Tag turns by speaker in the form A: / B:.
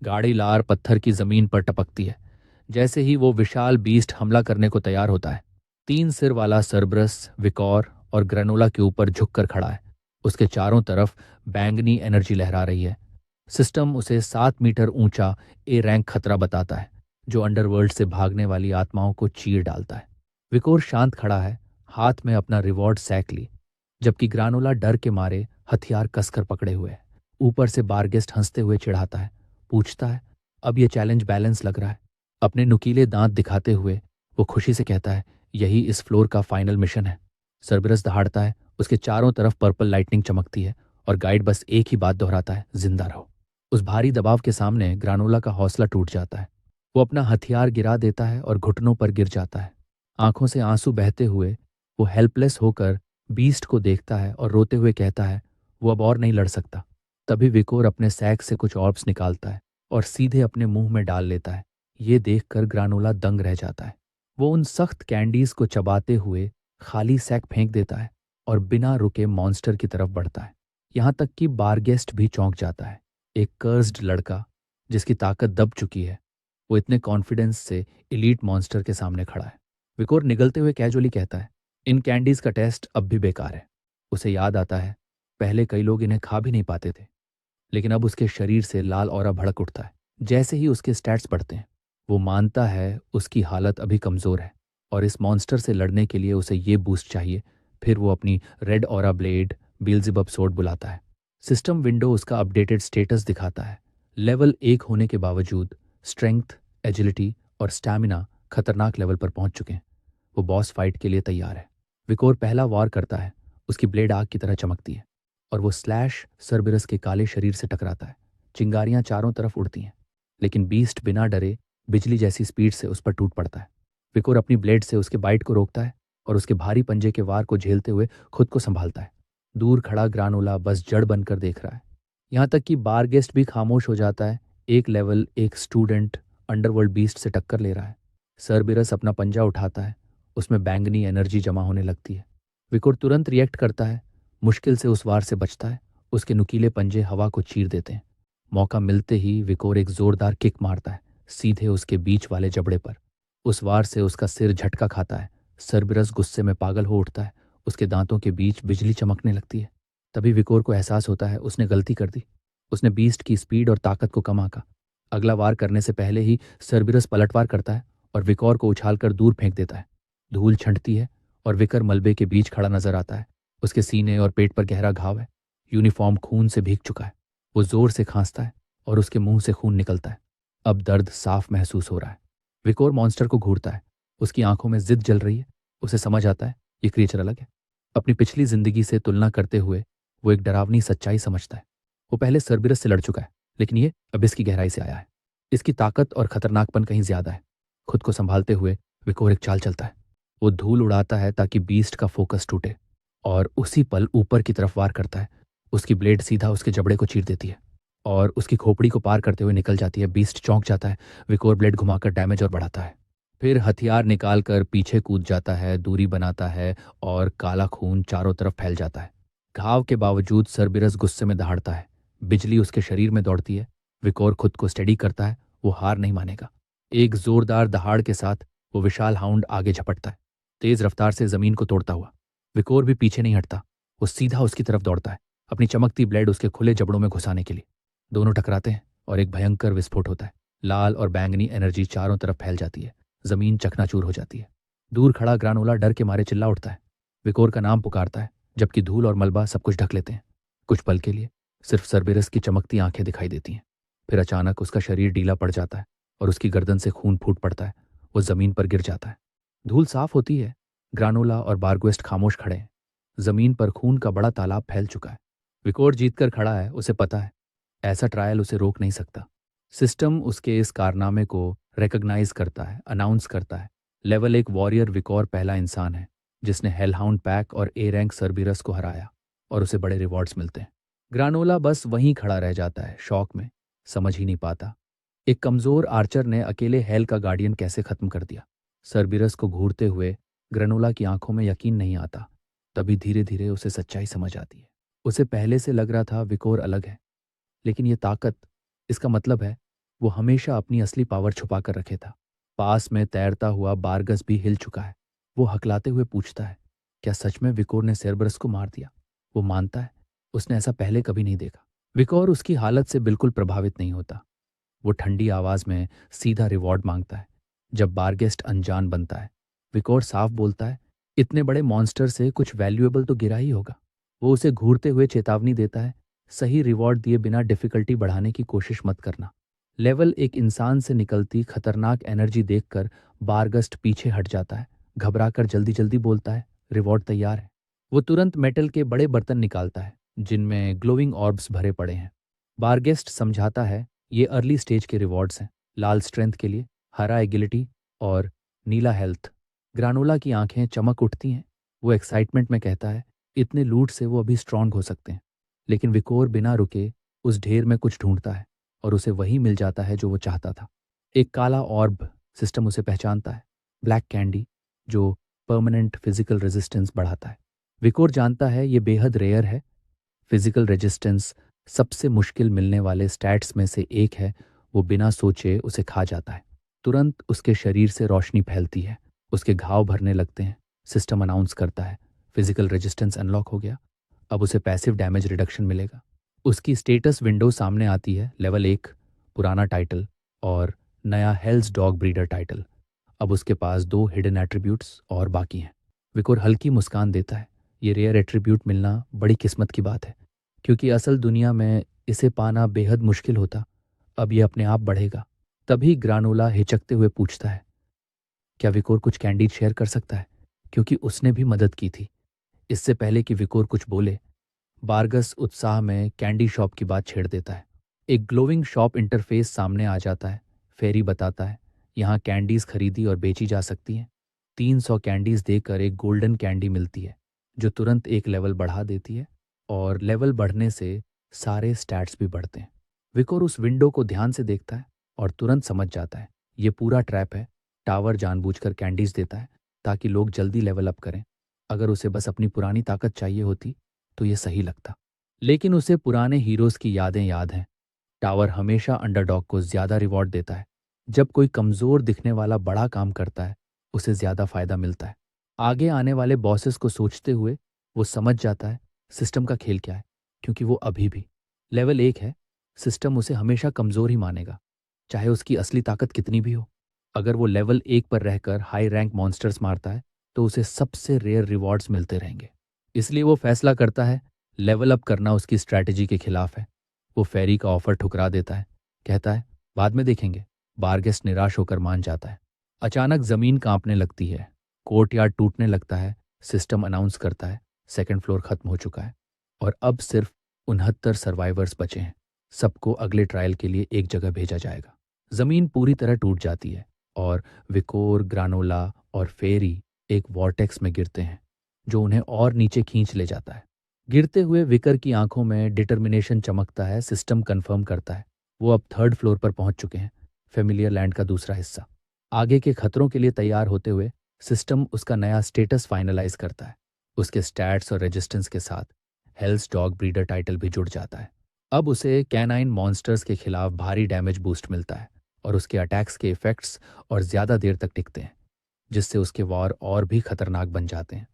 A: गाड़ी लार पत्थर की जमीन पर टपकती है। जैसे ही वो विशाल बीस्ट हमला करने को तैयार होता है, 3 सिर वाला सरब्रस विकोर और ग्रेनोला के ऊपर झुककर खड़ा है। उसके चारों तरफ बैंगनी एनर्जी लहरा रही है। सिस्टम उसे 7 मीटर ऊंचा ए रैंक खतरा बताता है, जो अंडरवर्ल्ड से भागने वाली आत्माओं को चीर डालता है। विकोर शांत खड़ा है, हाथ में अपना रिवॉर्ड सैक ली, जबकि ग्रानोला डर के मारे हथियार कसकर पकड़े हुए है। ऊपर से बारगेस्ट हंसते हुए चिढ़ाता है, पूछता है, अब ये चैलेंज बैलेंस लग रहा है। अपने नुकीले दांत दिखाते हुए वो खुशी से कहता है, यही इस फ्लोर का फाइनल मिशन है। सरबरस दहाड़ता है, उसके चारों तरफ पर्पल लाइटनिंग चमकती है और गाइड बस एक ही बात दोहराता है, जिंदा रहो। उस भारी दबाव के सामने ग्रानोला का हौसला टूट जाता है। वो अपना हथियार गिरा देता है और घुटनों पर गिर जाता है। आंखों से आंसू बहते हुए वो हेल्पलेस होकर बीस्ट को देखता है और रोते हुए कहता है, वो अब और नहीं लड़ सकता। तभी विकोर अपने सैक से कुछ ऑर्ब्स निकालता है और सीधे अपने मुंह में डाल लेता है। ये देखकर ग्रानोला दंग रह जाता है। वो उन सख्त कैंडीज को चबाते हुए खाली सैक फेंक देता है और बिना रुके मॉन्स्टर की तरफ बढ़ता है। यहां तक कि बारगेस्ट भी चौंक जाता है। एक कर्स्ड लड़का जिसकी ताकत दब चुकी है, वो इतने कॉन्फिडेंस से इलीट मॉन्स्टर के सामने खड़ा है। विकोर निगलते हुए कैजुअली कहता है, इन कैंडीज का टेस्ट अब भी बेकार है। उसे याद आता है, पहले कई लोग इन्हें खा भी नहीं पाते थे। लेकिन अब उसके शरीर से लाल ऑरा भड़क उठता है जैसे ही उसके स्टैट्स बढ़ते हैं। वो मानता है उसकी हालत अभी कमजोर है और इस मॉन्स्टर से लड़ने के लिए उसे ये बूस्ट चाहिए। फिर वो अपनी रेड ऑरा ब्लेड बील्ज़ेबब सोर्ड बुलाता है। सिस्टम विंडो उसका अपडेटेड स्टेटस दिखाता है। लेवल 1 होने के बावजूद स्ट्रेंथ, एजिलिटी और स्टैमिना खतरनाक लेवल पर पहुंच चुके हैं। वो बॉस फाइट के लिए तैयार है। विकोर पहला वार करता है। उसकी ब्लेड आग की तरह चमकती है और वो स्लैश सरबिरस के काले शरीर से टकराता है। चिंगारियां चारों तरफ उड़ती हैं, लेकिन बीस्ट बिना डरे बिजली जैसी स्पीड से उस पर टूट पड़ता है। विकोर अपनी ब्लेड से उसके बाइट को रोकता है और उसके भारी पंजे के वार को झेलते हुए खुद को संभालता है। दूर खड़ा ग्रानोला बस जड़ बनकर देख रहा है। यहां तक कि बारगेस्ट भी खामोश हो जाता है। एक लेवल एक स्टूडेंट अंडरवर्ल्ड बीस्ट से टक्कर ले रहा है। सरबिरस अपना पंजा उठाता है, उसमें बैंगनी एनर्जी जमा होने लगती है। विकोर तुरंत रिएक्ट करता है, मुश्किल से उस वार से बचता है। उसके नुकीले पंजे हवा को चीर देते हैं। मौका मिलते ही विकोर एक जोरदार किक मारता है, सीधे उसके बीच वाले जबड़े पर। उस वार से उसका सिर झटका खाता है। सरबिरस गुस्से में पागल हो उठता है। उसके दांतों के बीच बिजली चमकने लगती है। तभी विकोर को एहसास होता है उसने गलती कर दी। उसने बीस्ट की स्पीड और ताकत को कम आंका। अगला वार करने से पहले ही सरबिरस पलटवार करता है और विकोर को उछालकर दूर फेंक देता है। धूल छंटती है और विकर मलबे के बीच खड़ा नजर आता है। उसके सीने और पेट पर गहरा घाव है। यूनिफॉर्म खून से भीग चुका है। वो जोर से खांसता है और उसके मुंह से खून निकलता है। अब दर्द साफ महसूस हो रहा है। विकोर मॉन्स्टर को घूरता है। उसकी आंखों में जिद जल रही है। उसे समझ आता है ये क्रिएचर अलग है। अपनी पिछली जिंदगी से तुलना करते हुए वो एक डरावनी सच्चाई समझता है। वो पहले सरबिरस से लड़ चुका है, लेकिन ये अब इसकी गहराई से आया है। इसकी ताकत और खतरनाकपन कहीं ज्यादा है। खुद को संभालते हुए विकोर एक चाल चलता है। वो धूल उड़ाता है ताकि बीस्ट का फोकस टूटे और उसी पल ऊपर की तरफ वार करता है। उसकी ब्लेड सीधा उसके जबड़े को चीर देती है और उसकी खोपड़ी को पार करते हुए निकल जाती है। बीस्ट चौंक जाता है। विकोर ब्लेड घुमाकर डैमेज और बढ़ाता है। फिर हथियार निकालकर पीछे कूद जाता है, दूरी बनाता है और काला खून चारों तरफ फैल जाता है। घाव के बावजूद सरबिरस गुस्से में दहाड़ता है। बिजली उसके शरीर में दौड़ती है। विकोर खुद को स्टेडी करता है, वो हार नहीं मानेगा। एक जोरदार दहाड़ के साथ वो विशाल हाउंड आगे झपटता है, तेज रफ्तार से जमीन को तोड़ता हुआ। विकोर भी पीछे नहीं हटता। वो सीधा उसकी तरफ दौड़ता है, अपनी चमकती ब्लेड उसके खुले जबड़ों में घुसाने के लिए। दोनों टकराते हैं और एक भयंकर विस्फोट होता है। लाल और बैंगनी एनर्जी चारों तरफ फैल जाती है। जमीन चकनाचूर हो जाती है। दूर खड़ा ग्रानोला डर के मारे चिल्ला उठता है। विकोर का नाम पुकारता है, जबकि धूल और मलबा सब कुछ ढक लेते हैं। कुछ पल के लिए सिर्फ सरबिरस की चमकती आंखें दिखाई देती हैं। फिर अचानक उसका शरीर ढीला पड़ जाता है और उसकी गर्दन से खून फूट पड़ता है। वो जमीन पर गिर जाता है। धूल साफ होती है। ग्रानोला और बारगोस्ट खामोश खड़े हैं। जमीन पर खून का बड़ा तालाब फैल चुका है। विकोर जीतकर खड़ा है। उसे पता है ऐसा ट्रायल उसे रोक नहीं सकता। सिस्टम उसके इस कारनामे को रिकॉग्नाइज करता है, अनाउंस करता है। लेवल 1 वॉरियर विकोर पहला इंसान है जिसने हेलहाउंड पैक और ए रैंक सरबिरस को हराया और उसे बड़े रिवॉर्ड्स मिलते हैं। ग्रानोला बस वहीं खड़ा रह जाता है, शौक में, समझ ही नहीं पाता एक कमजोर आर्चर ने अकेले हेल का गार्डियन कैसे खत्म कर दिया। सरबिरस को घूरते हुए ग्रानोला की आंखों में यकीन नहीं आता। तभी धीरे धीरे उसे सच्चाई समझ आती है। उसे पहले से लग रहा था विकोर अलग है, लेकिन ये ताकत, इसका मतलब है वो हमेशा अपनी असली पावर छुपा कर रखे था। पास में तैरता हुआ बारगस भी हिल चुका है। वो हकलाते हुए पूछता है, क्या सच में विकोर ने सेरबरस को मार दिया? वो मानता है, उसने ऐसा पहले कभी नहीं देखा। विकोर उसकी हालत से बिल्कुल प्रभावित नहीं होता। वो ठंडी आवाज में सीधा रिवॉर्ड मांगता है। जब बारगेस्ट अनजान बनता है, विकोर साफ बोलता है, इतने बड़े मॉन्स्टर से कुछ वैल्यूएबल तो गिरा ही होगा। वो उसे घूरते हुए चेतावनी देता है, सही रिवॉर्ड दिए बिना डिफिकल्टी बढ़ाने की कोशिश मत करना। लेवल एक इंसान से निकलती खतरनाक एनर्जी देखकर बारगस्ट पीछे हट जाता है। घबराकर जल्दी जल्दी बोलता है, रिवॉर्ड तैयार है। वो तुरंत मेटल के बड़े बर्तन निकालता है जिनमें ग्लोइंग ऑर्ब्स भरे पड़े हैं। बारगेस्ट समझाता है, ये अर्ली स्टेज के रिवॉर्ड्स हैं। लाल स्ट्रेंथ के लिए, हरा एगिलिटी और नीला हेल्थ। ग्रानोला की आंखें चमक उठती हैं। वो एक्साइटमेंट में कहता है, इतने लूट से वो अभी स्ट्रांग हो सकते हैं। लेकिन विकोर बिना रुके उस ढेर में कुछ ढूंढता है और उसे वही मिल जाता है जो वो चाहता था। एक काला ऑर्ब। सिस्टम उसे पहचानता है, ब्लैक कैंडी, जो परमानेंट फिजिकल रेजिस्टेंस बढ़ाता है। विकोर जानता है ये बेहद रेयर है। फिजिकल रेजिस्टेंस सबसे मुश्किल मिलने वाले स्टैट्स में से एक है। वो बिना सोचे उसे खा जाता है। तुरंत उसके शरीर से रोशनी फैलती है, उसके घाव भरने लगते हैं। सिस्टम अनाउंस करता है, फिजिकल रेजिस्टेंस अनलॉक हो गया, अब उसे पैसिव डैमेज रिडक्शन मिलेगा। उसकी स्टेटस विंडो सामने आती है, लेवल 1, पुराना टाइटल और नया हेल्स डॉग ब्रीडर टाइटल। अब उसके पास 2 हिडन एट्रीब्यूट्स और बाकी हैं। विकोर हल्की मुस्कान देता है, ये रेयर एट्रीब्यूट मिलना बड़ी किस्मत की बात है, क्योंकि असल दुनिया में इसे पाना बेहद मुश्किल होता। अब ये अपने आप बढ़ेगा। तभी ग्रानोला हिचकते हुए पूछता है, क्या विकोर कुछ कैंडी शेयर कर सकता है, क्योंकि उसने भी मदद की थी। इससे पहले कि विकोर कुछ बोले, बारगस उत्साह में कैंडी शॉप की बात छेड़ देता है। एक ग्लोइंग शॉप इंटरफेस सामने आ जाता है। फेरी बताता है, यहाँ कैंडीज खरीदी और बेची जा सकती हैं। 300 कैंडीज देकर एक गोल्डन कैंडी मिलती है, जो तुरंत एक लेवल बढ़ा देती है, और लेवल बढ़ने से सारे स्टैट्स भी बढ़ते हैं। विकोर उस विंडो को ध्यान से देखता है और तुरंत समझ जाता है, ये पूरा ट्रैप है। टावर जानबूझकर कैंडीज देता है ताकि लोग जल्दी लेवल अप करें। अगर उसे बस अपनी पुरानी ताकत चाहिए होती तो ये सही लगता। लेकिन उसे पुराने हीरोज की यादें याद हैं। टावर हमेशा अंडरडॉग को ज्यादा रिवॉर्ड देता है। जब कोई कमजोर दिखने वाला बड़ा काम करता है, उसे ज्यादा फायदा मिलता है। आगे आने वाले बॉसेस को सोचते हुए वो समझ जाता है सिस्टम का खेल क्या है, क्योंकि वो अभी भी लेवल 1 है। सिस्टम उसे हमेशा कमजोर ही मानेगा, चाहे उसकी असली ताकत कितनी भी हो। अगर वो लेवल 1 पर रहकर हाई रैंक मॉन्स्टर्स मारता है तो उसे सबसे रेयर रिवॉर्ड्स मिलते रहेंगे। इसलिए वो फैसला करता है, लेवल अप करना उसकी स्ट्रैटेजी के खिलाफ है। वो फेरी का ऑफर ठुकरा देता है, कहता है बाद में देखेंगे। बारगेस्ट निराश होकर मान जाता है। अचानक जमीन कांपने लगती है, कोर्टयार्ड टूटने लगता है। सिस्टम अनाउंस करता है, सेकंड फ्लोर खत्म हो चुका है और अब सिर्फ 69 सर्वाइवर्स बचे हैं। सबको अगले ट्रायल के लिए एक जगह भेजा जाएगा। जमीन पूरी तरह टूट जाती है और विकोर, ग्रानोला और फेरी एक वॉर्टेक्स में गिरते हैं, जो उन्हें और नीचे खींच ले जाता है। गिरते हुए विकर की आंखों में डिटर्मिनेशन चमकता है। सिस्टम कंफर्म करता है वो अब 3rd फ्लोर पर पहुंच चुके हैं, फेमिलियर लैंड का दूसरा हिस्सा। आगे के खतरों के लिए तैयार होते हुए सिस्टम उसका नया स्टेटस फाइनलाइज करता है। उसके स्टैट्स और रेजिस्टेंस के साथ हेल्स डॉग ब्रीडर टाइटल भी जुड़ जाता है। अब उसे कैनाइन मॉन्स्टर्स के खिलाफ भारी डैमेज बूस्ट मिलता है और उसके अटैक्स के इफेक्ट्स और ज्यादा देर तक टिकते हैं, जिससे उसके वॉर और भी खतरनाक बन जाते हैं।